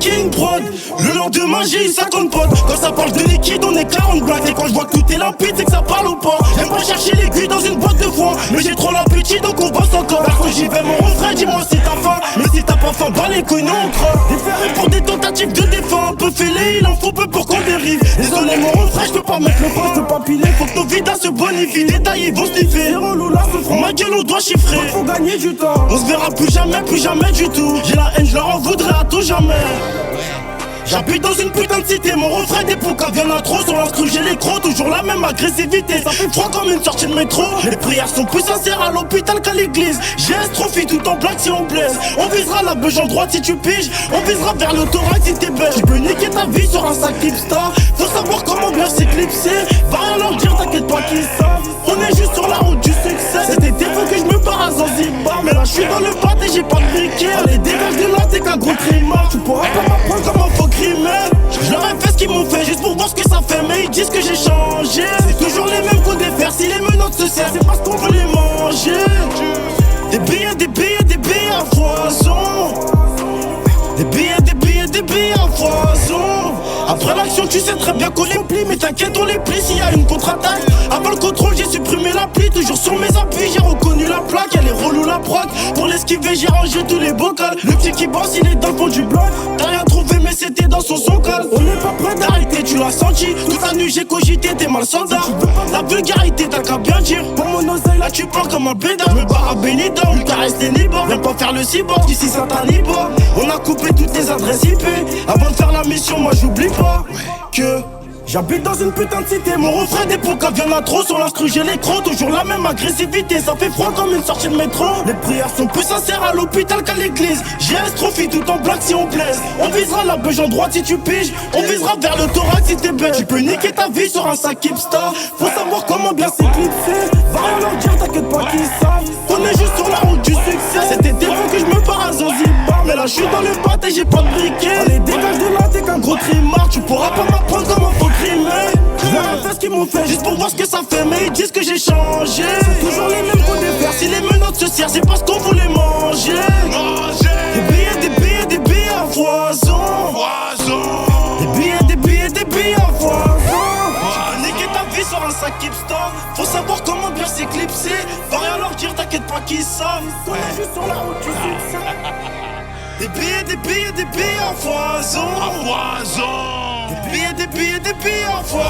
King Prod. Le lendemain j'ai eu 50 potes. Quand ça parle de liquide on est 40 blagues. Et quand je vois que tout est limpide c'est que ça parle ou pas. J'aime pas chercher l'aiguille dans une boîte de foin. Mais j'ai trop l'appétit donc on bosse encore. Là quand j'y vais mon refrain dis-moi si t'as faim. Mais si t'as pas faim bah les couilles non on croit. Déféré pour des tentatives de défense. Un peu fêlé il en faut peu pour qu'on dérive. Désolé mon refrain je peux pas mettre le point. Je peux pas piler faut que nos vidas se bonifient. Détaillés vont sniffer. Les relous là se feront ma gueule on doit chiffrer. Faut gagner du temps. On se verra plus jamais du tout. J'ai la haine je leur en voudrais à tout jamais. J'habite dans une putain de cité, mon refrain des poucas vient trop sur l'instru, j'ai les crocs, toujours la même agressivité. Ça fait froid comme une sortie de métro. Les prières sont plus sincères à l'hôpital qu'à l'église. J'ai strophe tout en blague si on blesse. On visera la beuge en droite si tu piges. On visera vers le thorax si t'es belle. Tu peux niquer ta vie sur un sac Clipstar. Faut savoir comment bien s'éclipser. Va rien leur dire, t'inquiète pas qu'ils savent. On est juste sur la route du succès. Cet été faut que je me barre à Zanzibar. Mais là je suis dans le pâté et j'ai pas de briquet. Allez dégage de là, t'es qu'un gros crimard. Tu pourras pas m'apprendre comment faut crimer. Je leur ai fait ce qu'ils m'ont fait juste pour voir ce que ça fait. Mais ils disent que j'ai changé. C'est toujours les mêmes qu'on défaire. Si les menottes se serrent c'est parce qu'on veut les manger. Des billets, des billets, des billets à foison. Des billets, des billets, des billets à foison. Après l'action tu sais très bien qu'on les plie. Mais t'inquiète on les plie s'il y a une contre-attaque. Avant le contrôle j'ai supprimé l'appli. Toujours sur mes appuis j'ai reconnu la plaque. Elle est relou la proc. Pour l'esquiver j'ai rangé tous les bocals. Le petit qui bosse il est dans le fond du bloc. T'as rien trouvé mais c'était dans son calme. On n'est pas prêt d'arrêter tu l'as senti. Toute la nuit j'ai cogité t'es mal soldat. La vulgarité t'as qu'à bien dire. Pour mon oseille là tu pleures comme un bédard. Je me barre à Benidorm, lui caresse les nibors. Viens pas faire le cyborg d'ici Saint-Anibor. On a coupé toutes les adresses IP. Avant de faire la mission moi j'oublie pas que j'habite dans une putain de cité, mon refrain des poucas vient trop sur l'instru, j'ai les crocs, toujours la même agressivité, ça fait froid comme une sortie de métro. Les prières sont plus sincères à l'hôpital qu'à l'église. J'ai strophe tout en blague si on blesse. On visera la beuge en droite si tu piges. On visera vers le thorax si t'es belle. Tu peux niquer ta vie sur un sac Hipstar. Faut savoir comment bien s'éclipser. Va rien leur dire, t'inquiète pas qu'ils savent. On est juste sur la route du succès. Cet été faut que je me barre à Zanzibar. Mais là je suis dans le pâté et j'ai pas de briquet. Allez dégage de là, t'es qu'un gros trimard. Tu pourras pas m'apprendre comment faut crimer. Je leur ai fait ce qu'ils m'ont fait juste pour voir ce que ça fait. Mais ils disent que j'ai changé. C'est toujours les mêmes qu'on défaire. Si les menottes se serrent c'est parce qu'on voulait manger. Des billets, des billets, des billets à foison. Des billets, des billets, des billets à foison. Tu peux niquer ta vie sur un sac Hipstar. Faut savoir comment bien s'éclipser. Va rien leur dire, t'inquiète pas qu'ils savent. On est juste sur la route du succès. Des billets, des billets, des billets à foison. Des billets, des billets, des billets à foison.